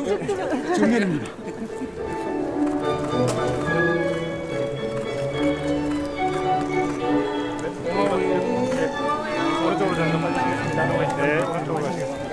정면입니다. 오른쪽으로 잠깐만 가시겠습니다. 네, 오른쪽으로 가시겠습니다.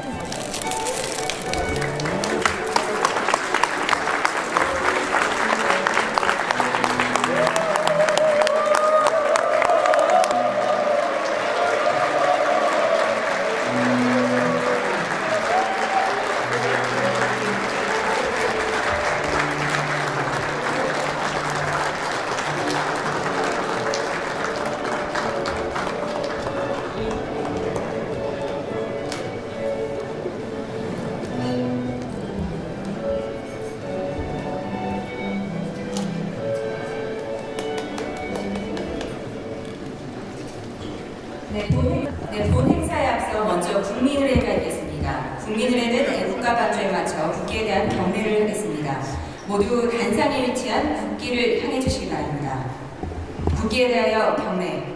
본 행사에 앞서 먼저 국민의례가 있겠습니다. 국민의례는 애국가 반주에 맞춰 국기에 대한 경례를 하겠습니다. 모두 단상에 위치한 국기를 향해 주시기 바랍니다. 국기에 대하여 경례.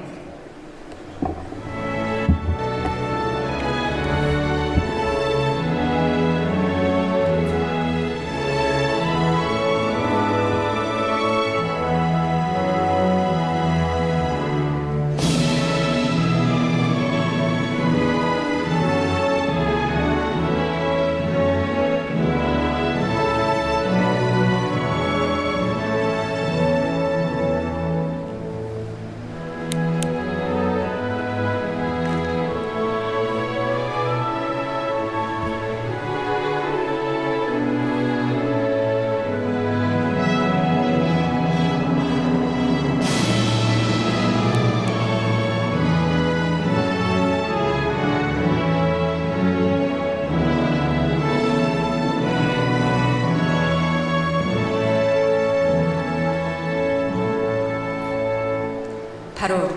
바로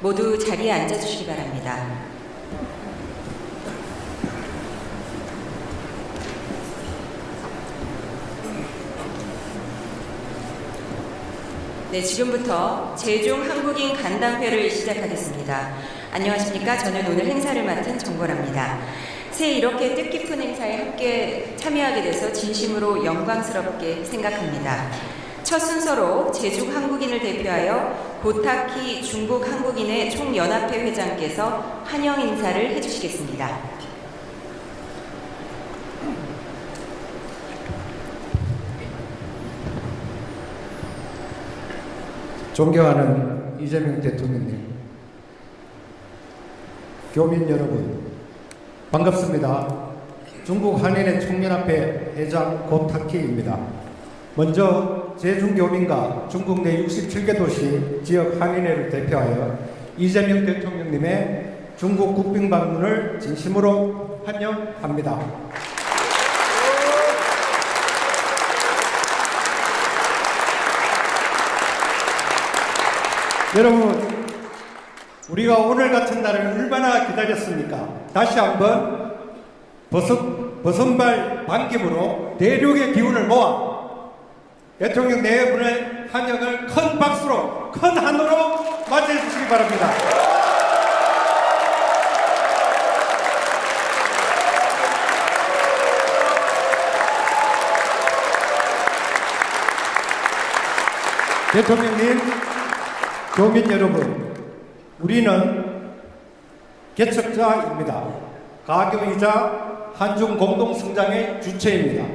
모두 자리에 앉아주시기 바랍니다. 네, 지금부터 제중 한국인 간담회를 시작하겠습니다. 안녕하십니까? 저는 오늘 행사를 맡은 정보랍니다. 새해 이렇게 뜻깊은 행사에 함께 참여하게 돼서 진심으로 영광스럽게 생각합니다. 첫 순서로 제중 한국인을 대표하여 고타키 중국 한국인의 총연합회 회장께서 환영 인사를 해주시겠습니다. 존경하는 이재명 대통령님, 교민 여러분, 반갑습니다. 중국 한인의 총연합회 회장 고타키입니다. 먼저 제중교민과 중국 내 67개 도시 지역 한인회를 대표하여 이재명 대통령님의 중국 국빈 방문을 진심으로 환영합니다. 여러분, 우리가 오늘 같은 날을 얼마나 기다렸습니까? 다시 한번 버선발 반김으로 대륙의 기운을 모아 대통령 네 분의 환영을 큰 박수로, 큰 한으로 맞이해 주시기 바랍니다. 대통령님, 교민 여러분, 우리는 개척자입니다. 가교이자 한중 공동성장의 주체입니다.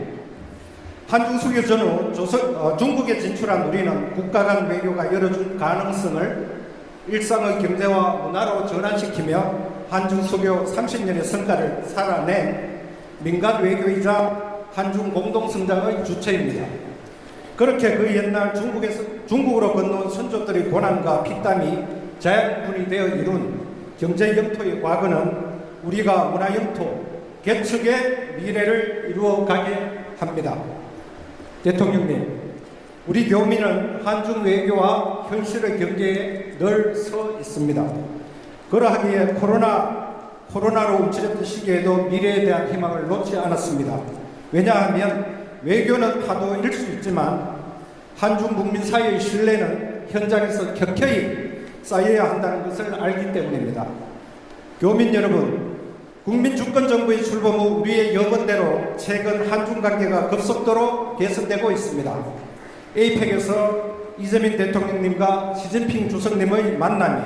한중 수교 전후 중국에 진출한 우리는 국가 간 외교가 열어준 가능성을 일상의 경제와 문화로 전환시키며 한중 수교 30년의 성과를 살아낸 민간 외교이자 한중 공동성장의 주체입니다. 그렇게 그 옛날 중국으로 건너온 선조들의 고난과 피땀이 자양분이 되어 이룬 경제 영토의 과거는 우리가 문화 영토, 개척의 미래를 이루어가게 합니다. 대통령님, 우리 교민은 한중 외교와 현실의 경계에 늘 서 있습니다. 그러하기에 코로나로 움츠렸던 시기에도 미래에 대한 희망을 놓지 않았습니다. 왜냐하면 외교는 파도일 수 있지만 한중 국민 사이의 신뢰는 현장에서 격혀이 쌓여야 한다는 것을 알기 때문입니다. 교민 여러분, 국민주권정부의 출범 후 우리의 여건대로 최근 한중 관계가 급속도로 개선되고 있습니다. 에이펙에서 이재명 대통령님과 시진핑 주석님의 만남이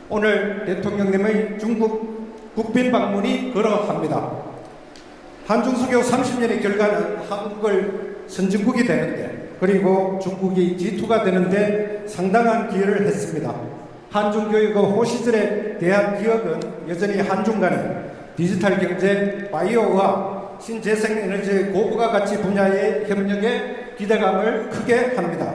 오늘 대통령님의 중국 국빈 방문이 그러합니다. 한중 수교 30년의 결과는 한국을 선진국이 되는데 그리고 중국이 G2가 되는데 상당한 기여를 했습니다. 한중 교육의 호시절에 대한 기억은 여전히 한중 간의 디지털 경제, 바이오의학, 신재생에너지의 고부가 가치 분야의 협력에 기대감을 크게 합니다.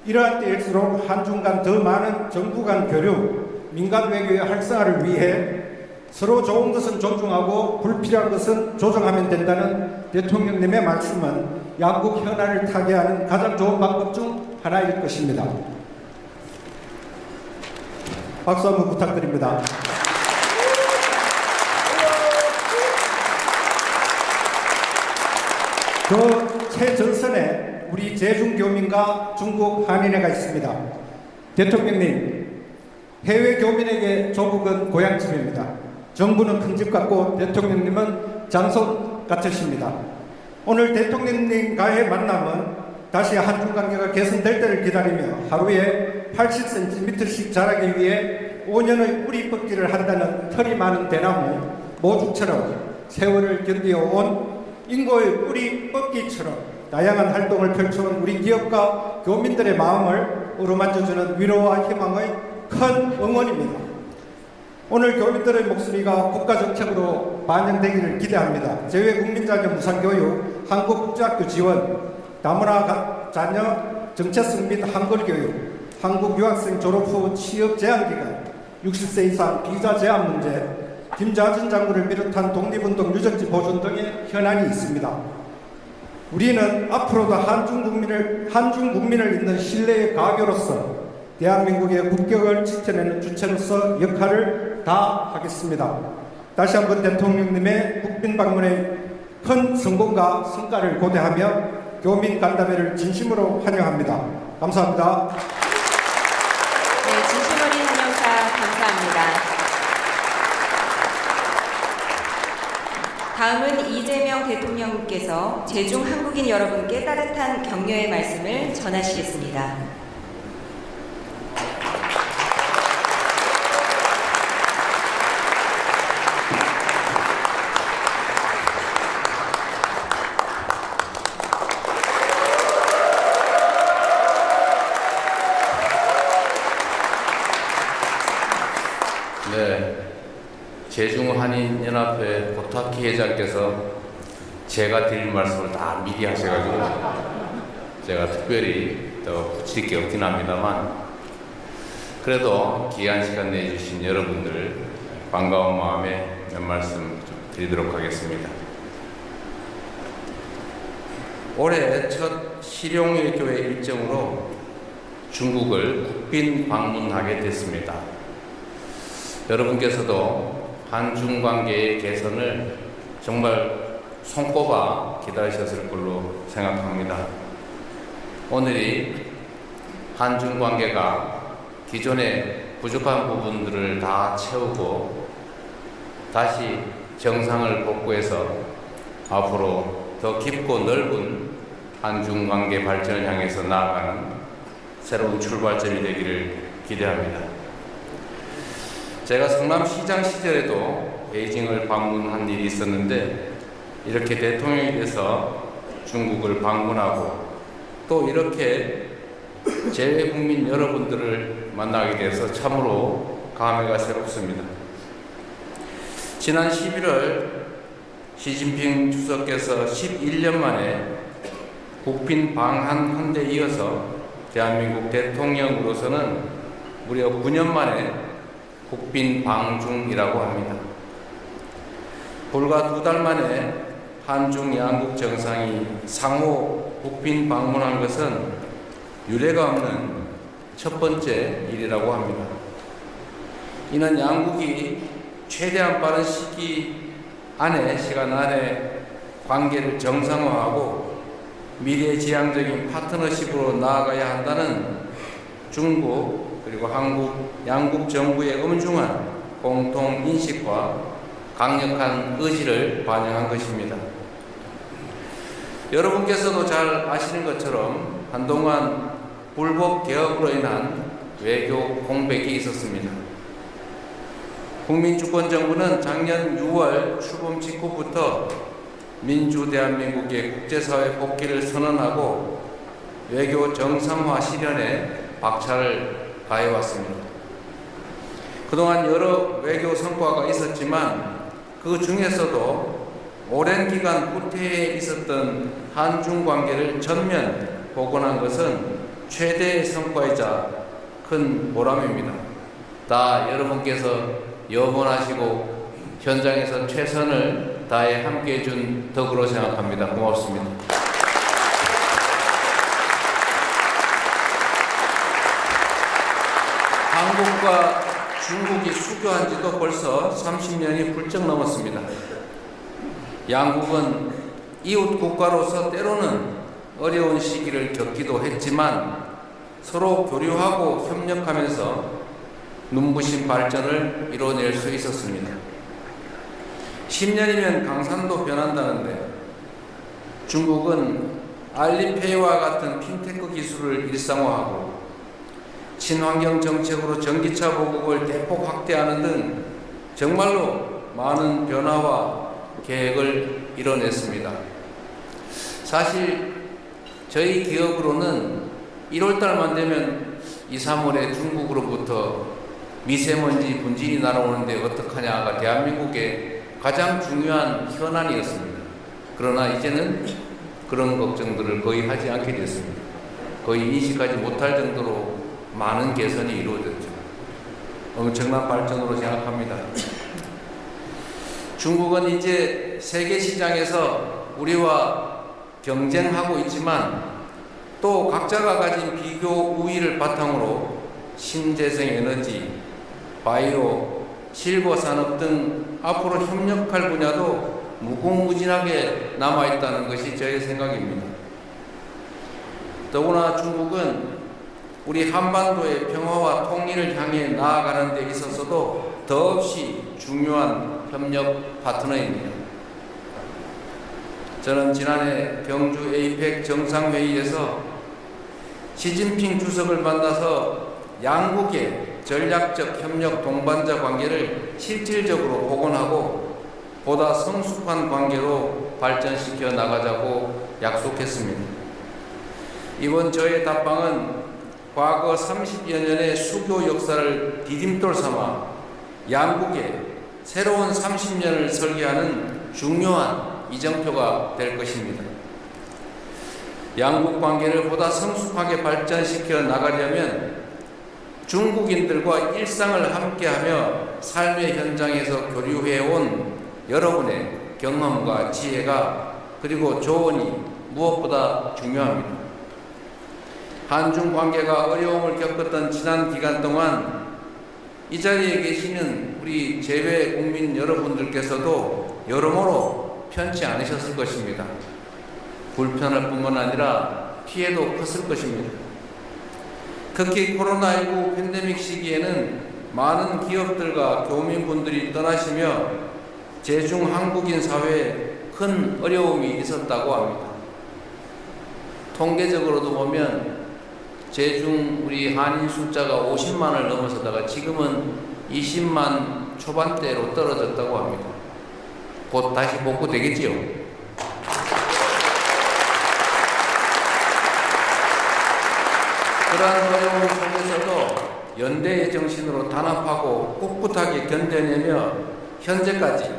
이러한 때일수록 한중 간 더 많은 정부 간 교류, 민간 외교의 활성화를 위해 서로 좋은 것은 존중하고 불필요한 것은 조정하면 된다는 대통령님의 말씀은 양국 현안을 타개하는 가장 좋은 방법 중 하나일 것입니다. 박수 한번 부탁드립니다. 그 최전선에 우리 제중교민과 중국 한인회가 있습니다. 대통령님, 해외 교민에게 조국은 고향집입니다. 정부는 큰 집 같고 대통령님은 장손 같으십니다. 오늘 대통령님과의 만남은 다시 한중 관계가 개선될 때를 기다리며 하루에 80cm씩 자라기 위해 5년의 뿌리 뽑기를 한다는 털이 많은 대나무 모죽처럼 세월을 견디어온 인고의 뿌리 뽑기처럼 다양한 활동을 펼쳐온 우리 기업과 교민들의 마음을 어루만져주는 위로와 희망의 큰 응원입니다. 오늘 교민들의 목소리가 국가정책으로 반영되기를 기대합니다. 재외국민자격 무상교육, 한국국제학교 지원, 다문화 자녀 정체성 및 한글교육, 한국 유학생 졸업 후 취업 제한기간, 60세 이상 비자 제한 문제, 김자진 장군을 비롯한 독립운동 유적지 보존 등의 현안이 있습니다. 우리는 앞으로도 한중 국민을 잇는 신뢰의 가교로서 대한민국의 국격을 지켜내는 주체로서 역할을 다하겠습니다. 다시 한번 대통령님의 국빈 방문의 큰 성공과 성과를 고대하며 교민 간담회를 진심으로 환영합니다. 감사합니다. 네, 진심 어린 환영사 감사합니다. 다음은 이재명 대통령께서 제중 한국인 여러분께 따뜻한 격려의 말씀을 전하시겠습니다. 네, 제중한인연합회 고타키 회장께서 제가 드릴 말씀을 다 미리 하셔가지고 제가 특별히 더 붙일 게 없긴 합니다만 그래도 귀한 시간 내주신 여러분들 반가운 마음에 몇 말씀 드리도록 하겠습니다. 올해 첫 실용외교회 일정으로 중국을 국빈 방문하게 됐습니다. 여러분께서도 한중 관계의 개선을 정말 손꼽아 기다리셨을 걸로 생각합니다. 오늘이 한중 관계가 기존의 부족한 부분들을 다 채우고 다시 정상을 복구해서 앞으로 더 깊고 넓은 한중 관계 발전을 향해서 나아가는 새로운 출발점이 되기를 기대합니다. 제가 성남시장 시절에도 베이징을 방문한 일이 있었는데 이렇게 대통령이 돼서 중국을 방문하고 또 이렇게 재외국민 여러분들을 만나게 돼서 참으로 감회가 새롭습니다. 지난 11월 시진핑 주석께서 11년 만에 국빈 방한 데 이어서 대한민국 대통령으로서는 무려 9년 만에 국빈 방중이라고 합니다. 불과 2달 만에 한중 양국 정상이 상호 국빈 방문한 것은 유례가 없는 첫 번째 일이라고 합니다. 이는 양국이 최대한 빠른 시간 안에 관계를 정상화하고 미래지향적인 파트너십으로 나아가야 한다는 중국 그리고 한국 양국 정부의 엄중한 공통 인식과 강력한 의지를 반영한 것입니다. 여러분께서도 잘 아시는 것처럼 한동안 불법 개혁으로 인한 외교 공백이 있었습니다. 국민주권정부는 작년 6월 출범 직후부터 민주 대한민국의 국제사회 복귀를 선언하고 외교 정상화 실현에 박차를 가해왔습니다. 그동안 여러 외교 성과가 있었지만 그 중에서도 오랜 기간 후퇴해 있었던 한중 관계를 전면 복원한 것은 최대의 성과이자 큰 보람입니다. 다 여러분께서 염원하시고 현장에서 최선을 다해 함께해 준 덕으로 생각합니다. 고맙습니다. 한국과 중국이 수교한 지도 벌써 30년이 훌쩍 넘었습니다. 양국은 이웃 국가로서 때로는 어려운 시기를 겪기도 했지만 서로 교류하고 협력하면서 눈부신 발전을 이뤄낼 수 있었습니다. 10년이면 강산도 변한다는데 중국은 알리페이와 같은 핀테크 기술을 일상화하고 친환경 정책으로 전기차 보급을 대폭 확대하는 등 정말로 많은 변화와 계획을 이뤄냈습니다. 사실 저희 기업으로는 1월달만 되면 2, 3월에 중국으로부터 미세먼지 분진이 날아오는데 어떡하냐가 대한민국의 가장 중요한 현안이었습니다. 그러나 이제는 그런 걱정들을 거의 하지 않게 됐습니다. 거의 인식하지 못할 정도로 많은 개선이 이루어졌죠. 엄청난 발전으로 생각합니다. 중국은 이제 세계 시장에서 우리와 경쟁하고 있지만 또 각자가 가진 비교 우위를 바탕으로 신재생 에너지, 바이오, 실버 산업 등 앞으로 협력할 분야도 무궁무진하게 남아있다는 것이 저의 생각입니다. 더구나 중국은 우리 한반도의 평화와 통일을 향해 나아가는 데 있어서도 더없이 중요한 협력 파트너입니다. 저는 지난해 경주 에이펙 정상회의에서 시진핑 주석을 만나서 양국의 전략적 협력 동반자 관계를 실질적으로 복원하고 보다 성숙한 관계로 발전시켜 나가자고 약속했습니다. 이번 저의 답방은 과거 30여 년의 수교 역사를 디딤돌 삼아 양국의 새로운 30년을 설계하는 중요한 이정표가 될 것입니다. 양국 관계를 보다 성숙하게 발전시켜 나가려면 중국인들과 일상을 함께하며 삶의 현장에서 교류해온 여러분의 경험과 지혜가 그리고 조언이 무엇보다 중요합니다. 한중 관계가 어려움을 겪었던 지난 기간 동안 이 자리에 계시는 우리 재외 국민 여러분들께서도 여러모로 편치 않으셨을 것입니다. 불편할 뿐만 아니라 피해도 컸을 것입니다. 특히 코로나19 팬데믹 시기에는 많은 기업들과 교민분들이 떠나시며 제중 한국인 사회에 큰 어려움이 있었다고 합니다. 통계적으로도 보면 제중 우리 한인 숫자가 50만을 넘어서다가 지금은 20만 초반대로 떨어졌다고 합니다. 곧 다시 복구되겠지요. 그러한 어려움 속에서도 연대의 정신으로 단합하고 꿋꿋하게 견뎌내며 현재까지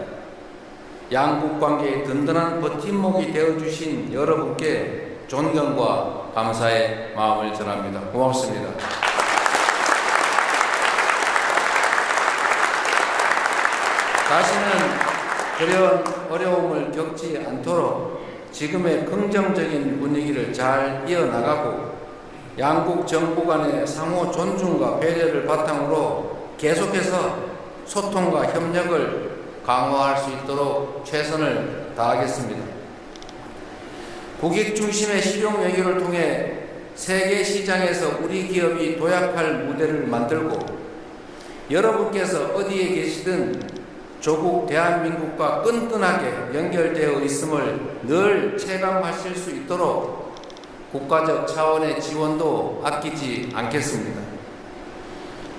양국 관계의 든든한 버팀목이 되어주신 여러분께 존경과 감사의 마음을 전합니다. 고맙습니다. 다시는 그런 어려움을 겪지 않도록 지금의 긍정적인 분위기를 잘 이어나가고 양국 정부 간의 상호 존중과 배려를 바탕으로 계속해서 소통과 협력을 강화할 수 있도록 최선을 다하겠습니다. 국익 중심의 실용 외교를 통해 세계 시장에서 우리 기업이 도약할 무대를 만들고 여러분께서 어디에 계시든 조국 대한민국과 끈끈하게 연결되어 있음을 늘 체감하실 수 있도록 국가적 차원의 지원도 아끼지 않겠습니다.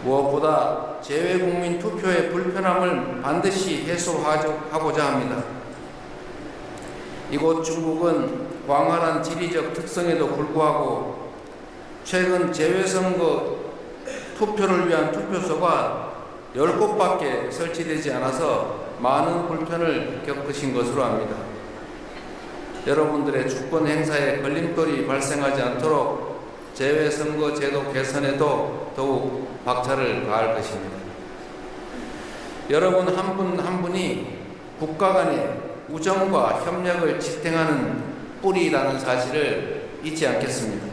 무엇보다 재외국민 투표의 불편함을 반드시 해소하고자 합니다. 이곳 중국은 광활한 지리적 특성에도 불구하고 최근 재외선거 투표를 위한 투표소가 10곳밖에 설치되지 않아서 많은 불편을 겪으신 것으로 압니다. 여러분들의 주권 행사에 걸림돌이 발생하지 않도록 재외선거 제도 개선에도 더욱 박차를 가할 것입니다. 여러분 한 분 한 분이 국가 간의 우정과 협력을 지탱하는 뿌리라는 사실을 잊지 않겠습니다.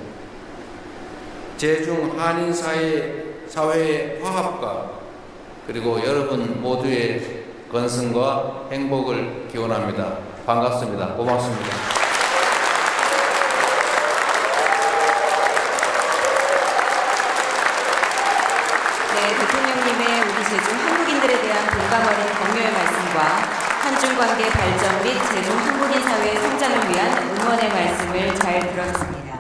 제중 한인 사회의 화합과 그리고 여러분 모두의 건승과 행복을 기원합니다. 반갑습니다. 고맙습니다. 네, 대통령님의 우리 제중 한국인들에 대한 공감 어린 격려의 말씀과 한중 관계 발전 및 제중 한국인 사회의 성장을 위한 응원의 말씀을 잘 들었습니다.